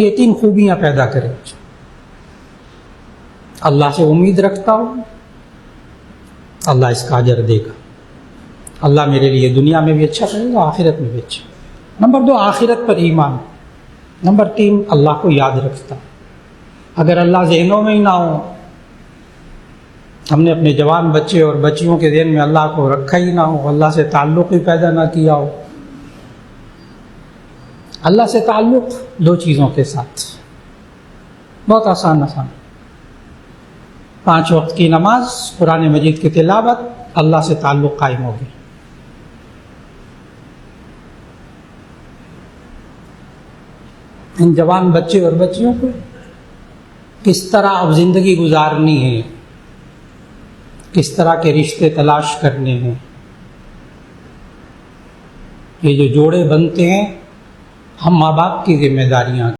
ये 3 खूबियां पैदा करें। अल्लाह से उम्मीद रखता हूँ, अल्लाह इसका अजर देगा, अल्लाह मेरे लिए दुनिया में भी अच्छा करेगा, आखिरत में भी अच्छा। नंबर 2, आखिरत पर ईमान। नंबर 3, अल्लाह को याद रखता। अगर अल्लाह ज़हनों में ही ना हो, हमने अपने जवान बच्चे और बच्चियों के ज़हन में अल्लाह को रखा ही ना हो, अल्लाह से ताल्लुक़ ही पैदा ना किया हो। अल्लाह से ताल्लुक़ 2 चीज़ों के साथ, बहुत आसान 5 वक्त की नमाज, कुरान मजीद की तिलावत, अल्लाह से ताल्लुक़ कायम हो गया। इन जवान बच्चे और बच्चियों को किस तरह अब ज़िंदगी गुजारनी है, किस तरह के रिश्ते तलाश करने हैं, ये जो जोड़े बनते हैं, हम माँ बाप की जिम्मेदारियाँ